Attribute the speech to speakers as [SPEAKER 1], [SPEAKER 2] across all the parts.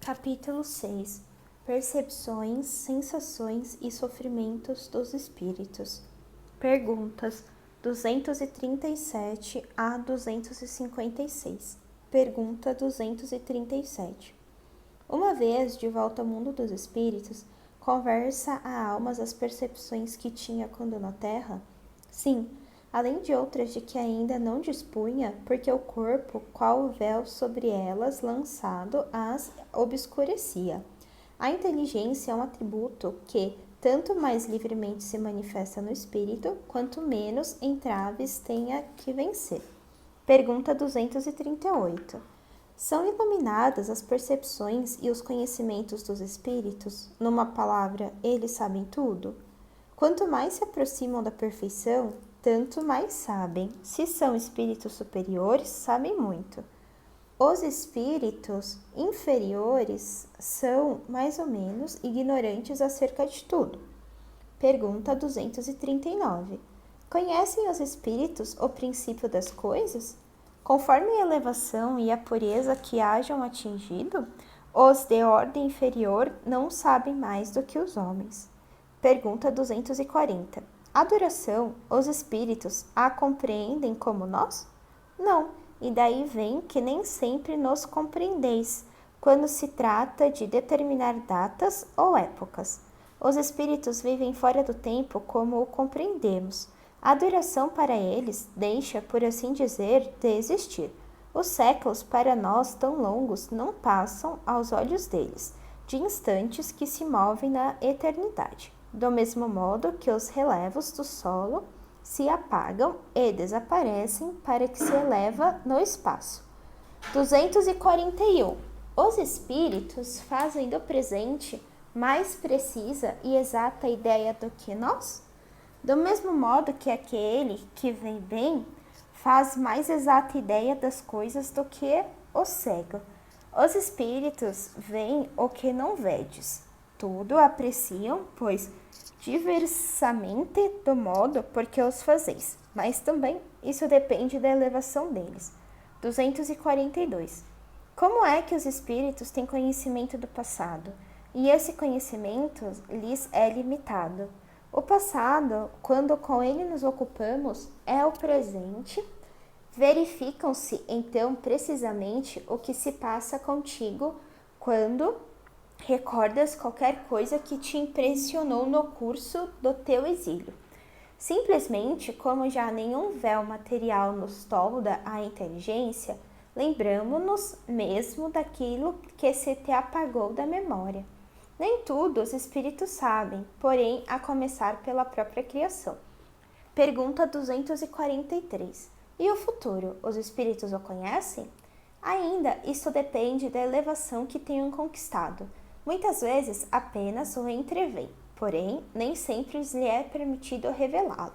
[SPEAKER 1] Capítulo 6. Percepções, sensações e sofrimentos dos espíritos. Perguntas 237 a 256. Pergunta 237. Uma vez de volta ao mundo dos espíritos, conversa a almas as percepções que tinha quando na Terra? Sim, além de outras de que ainda não dispunha, porque o corpo, qual o véu sobre elas lançado, as obscurecia. A inteligência é um atributo que tanto mais livremente se manifesta no espírito, quanto menos entraves tenha que vencer. Pergunta 238. São iluminadas as percepções e os conhecimentos dos espíritos? Numa palavra, eles sabem tudo? Quanto mais se aproximam da perfeição, tanto mais sabem. Se são espíritos superiores, sabem muito. Os espíritos inferiores são, mais ou menos, ignorantes acerca de tudo. Pergunta 239. Conhecem os espíritos o princípio das coisas? Conforme a elevação e a pureza que hajam atingido, os de ordem inferior não sabem mais do que os homens. Pergunta 240. A adoração, os espíritos a compreendem como nós? Não, e daí vem que nem sempre nos compreendeis, quando se trata de determinar datas ou épocas. Os espíritos vivem fora do tempo como o compreendemos. A duração para eles deixa, por assim dizer, de existir. Os séculos para nós tão longos não passam aos olhos deles, de instantes que se movem na eternidade. Do mesmo modo que os relevos do solo se apagam e desaparecem para que se eleva no espaço. 241. Os espíritos fazem do presente mais precisa e exata ideia do que nós? Do mesmo modo que aquele que vem bem faz mais exata ideia das coisas do que o cego. Os espíritos veem o que não vedes. Tudo apreciam, pois diversamente do modo por que os fazeis, mas também isso depende da elevação deles. 242. Como é que os espíritos têm conhecimento do passado? E esse conhecimento lhes é limitado. O passado, quando com ele nos ocupamos, é o presente. Verificam-se, então, precisamente o que se passa contigo quando recordas qualquer coisa que te impressionou no curso do teu exílio. Simplesmente, como já nenhum véu material nos tolda a inteligência, lembramo-nos mesmo daquilo que se te apagou da memória. Nem tudo os espíritos sabem, porém, a começar pela própria criação. Pergunta 243. E o futuro, os espíritos o conhecem? Ainda, isso depende da elevação que tenham conquistado. Muitas vezes apenas o entreveem, porém, nem sempre lhes é permitido revelá-lo.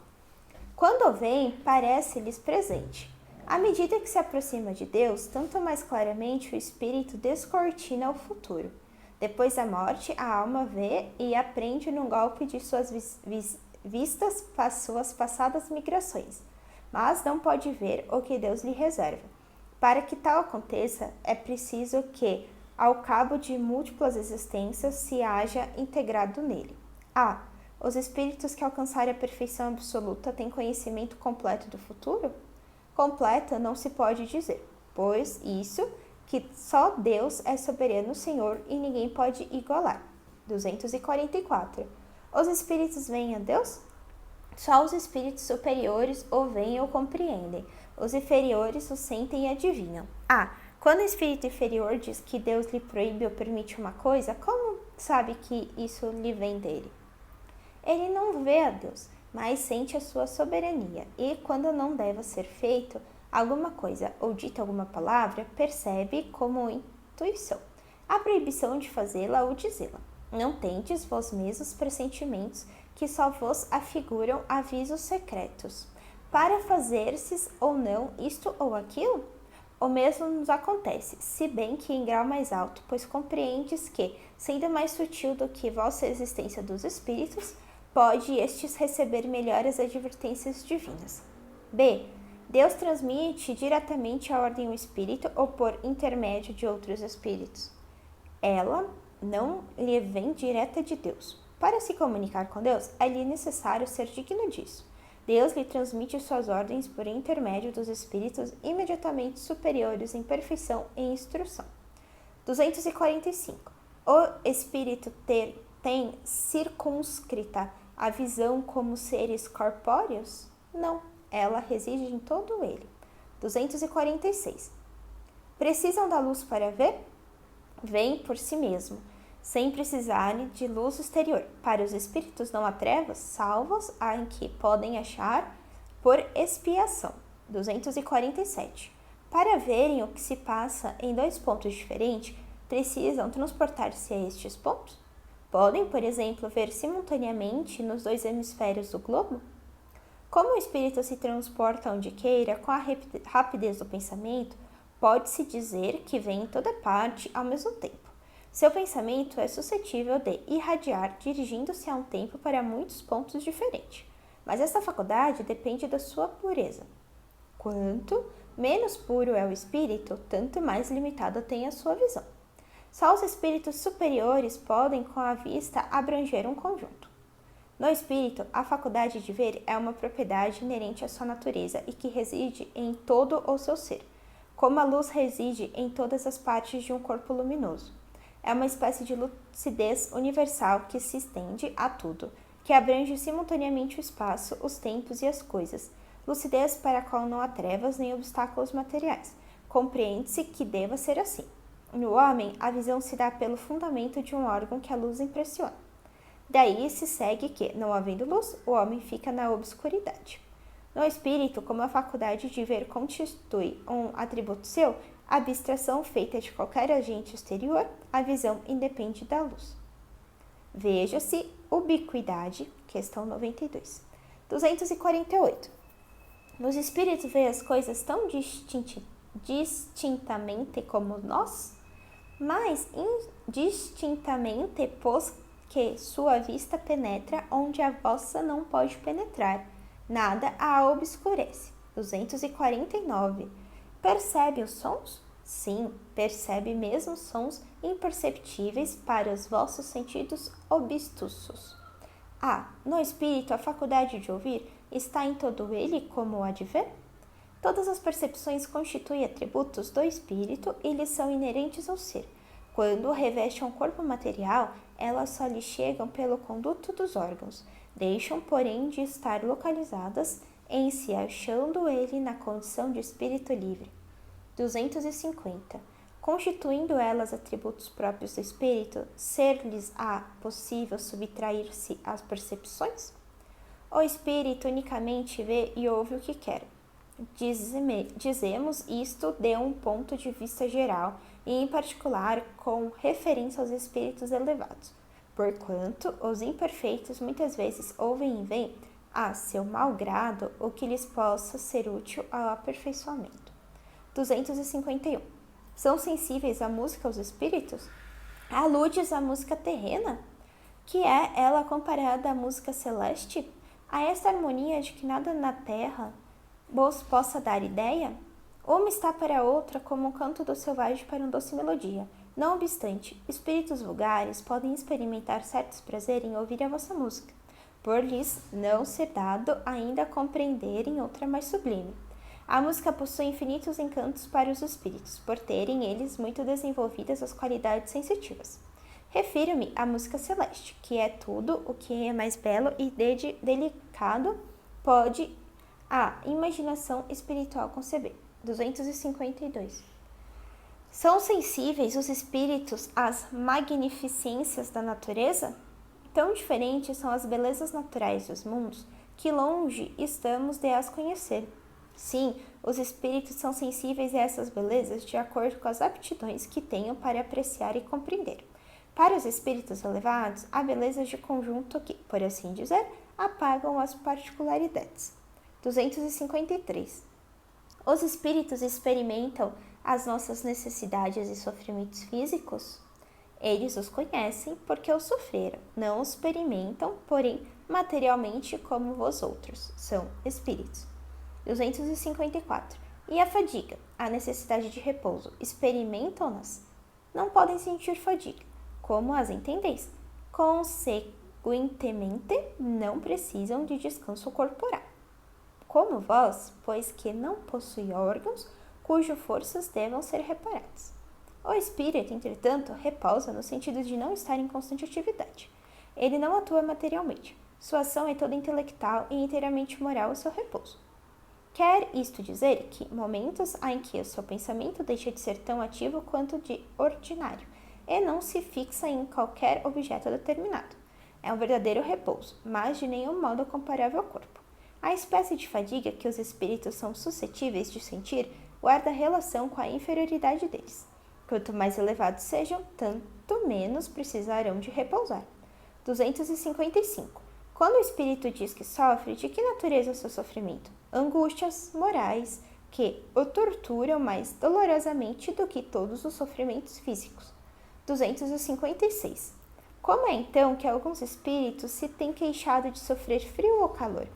[SPEAKER 1] Quando o veem, parece-lhes presente. À medida que se aproxima de Deus, tanto mais claramente o espírito descortina o futuro. Depois da morte, a alma vê e aprende num golpe de suas vistas suas passadas migrações, mas não pode ver o que Deus lhe reserva. Para que tal aconteça, é preciso que, ao cabo de múltiplas existências, se haja integrado nele. A. Os espíritos que alcançarem a perfeição absoluta têm conhecimento completo do futuro? Completa não se pode dizer, pois isso que só Deus é soberano Senhor e ninguém pode igualar. 244. Os espíritos veem a Deus? Só os espíritos superiores o veem ou compreendem. Os inferiores o sentem e adivinham. Quando o espírito inferior diz que Deus lhe proíbe ou permite uma coisa, como sabe que isso lhe vem dele? Ele não vê a Deus, mas sente a sua soberania e, quando não deve ser feito alguma coisa ou dita alguma palavra, percebe como intuição a proibição de fazê-la ou dizê-la. Não tendes vós mesmos pressentimentos que só vos afiguram avisos secretos, para fazer-se ou não isto ou aquilo? O mesmo nos acontece, se bem que em grau mais alto, pois compreendes que, sendo mais sutil do que vossa existência dos espíritos, pode estes receber melhor as advertências divinas. B. Deus transmite diretamente a ordem ao espírito ou por intermédio de outros espíritos? Ela não lhe vem direta de Deus. Para se comunicar com Deus, é-lhe necessário ser digno disso. Deus lhe transmite suas ordens por intermédio dos espíritos imediatamente superiores em perfeição e instrução. 245. O espírito tem circunscrita a visão como seres corpóreos? Não, ela reside em todo ele. 246. Precisam da luz para ver? Vem por si mesmo, sem precisarem de luz exterior. Para os espíritos não há trevas, salvos a em que podem achar por expiação. 247. Para verem o que se passa em dois pontos diferentes, precisam transportar-se a estes pontos? Podem, por exemplo, ver simultaneamente nos dois hemisférios do globo? Como o espírito se transporta onde queira, com a rapidez do pensamento, pode-se dizer que vem em toda parte ao mesmo tempo. Seu pensamento é suscetível de irradiar, dirigindo-se a um tempo para muitos pontos diferentes. Mas esta faculdade depende da sua pureza. Quanto menos puro é o espírito, tanto mais limitada tem a sua visão. Só os espíritos superiores podem, com a vista, abranger um conjunto. No espírito, a faculdade de ver é uma propriedade inerente à sua natureza e que reside em todo o seu ser, como a luz reside em todas as partes de um corpo luminoso. É uma espécie de lucidez universal que se estende a tudo, que abrange simultaneamente o espaço, os tempos e as coisas. Lucidez para a qual não há trevas nem obstáculos materiais. Compreende-se que deva ser assim. No homem, a visão se dá pelo fundamento de um órgão que a luz impressiona. Daí se segue que, não havendo luz, o homem fica na obscuridade. No espírito, como a faculdade de ver constitui um atributo seu, a abstração feita de qualquer agente exterior, a visão independe da luz. Veja-se ubiquidade, questão 92. 248. Nos espíritos vê as coisas tão distintamente como nós? Mas indistintamente, pois que sua vista penetra onde a vossa não pode penetrar. Nada a obscurece. 249. Percebe os sons? Sim, percebe mesmo sons imperceptíveis para os vossos sentidos obtusos. No espírito, a faculdade de ouvir está em todo ele como a de ver? Todas as percepções constituem atributos do espírito e lhes são inerentes ao ser. Quando revestem um corpo material, elas só lhe chegam pelo conduto dos órgãos. Deixam, porém, de estar localizadas em si, achando ele na condição de espírito livre. 250. Constituindo elas atributos próprios do espírito, ser-lhes-á possível subtrair-se às percepções? O espírito unicamente vê e ouve o que quer. Dizemos isto de um ponto de vista geral e em particular com referência aos espíritos elevados, porquanto os imperfeitos muitas vezes ouvem e veem a seu mau grado o que lhes possa ser útil ao aperfeiçoamento. 251. São sensíveis à música os espíritos? Aludes à música terrena? Que é ela comparada à música celeste? A esta harmonia de que nada na terra vos possa dar ideia? Uma está para a outra como o canto do selvagem para uma doce melodia. Não obstante, espíritos vulgares podem experimentar certos prazer em ouvir a vossa música, por lhes não ser dado ainda compreenderem outra mais sublime. A música possui infinitos encantos para os espíritos, por terem eles muito desenvolvidas as qualidades sensitivas. Refiro-me à música celeste, que é tudo o que é mais belo e delicado pode a imaginação espiritual conceber. 252. São sensíveis os espíritos às magnificências da natureza? Tão diferentes são as belezas naturais dos mundos, que longe estamos de as conhecer. Sim, os espíritos são sensíveis a essas belezas de acordo com as aptidões que tenham para apreciar e compreender. Para os espíritos elevados, há belezas de conjunto que, por assim dizer, apagam as particularidades. 253. Os espíritos experimentam as nossas necessidades e sofrimentos físicos? Eles os conhecem porque os sofreram, não os experimentam, porém, materialmente como vós outros, são espíritos. 254. E a fadiga, a necessidade de repouso, experimentam-nas? não podem sentir fadiga, como as entendeis. Consequentemente, não precisam de descanso corporal. Como vós, pois que não possui órgãos cujas forças devam ser reparadas. O espírito, entretanto, repousa no sentido de não estar em constante atividade. Ele não atua materialmente. Sua ação é toda intelectual e inteiramente moral o seu repouso. Quer isto dizer que momentos em que o seu pensamento deixa de ser tão ativo quanto de ordinário e não se fixa em qualquer objeto determinado. É um verdadeiro repouso, mas de nenhum modo comparável ao corpo. A espécie de fadiga que os espíritos são suscetíveis de sentir guarda relação com a inferioridade deles. Quanto mais elevados sejam, tanto menos precisarão de repousar. 255. Quando o espírito diz que sofre, de que natureza é o seu sofrimento? Angústias morais que o torturam mais dolorosamente do que todos os sofrimentos físicos. 256. Como é então que alguns espíritos se têm queixado de sofrer frio ou calor?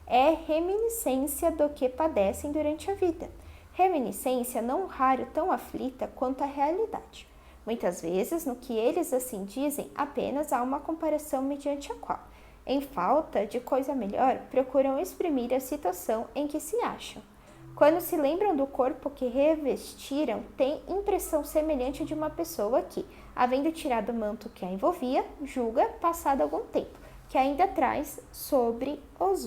[SPEAKER 1] É reminiscência do que padecem durante a vida. Reminiscência não raro tão aflita quanto a realidade. Muitas vezes, no que eles assim dizem, apenas há uma comparação mediante a qual, em falta de coisa melhor, procuram exprimir a situação em que se acham. Quando se lembram do corpo que revestiram, têm impressão semelhante à de uma pessoa que, havendo tirado o manto que a envolvia, julga, passado algum tempo, que ainda traz sobre os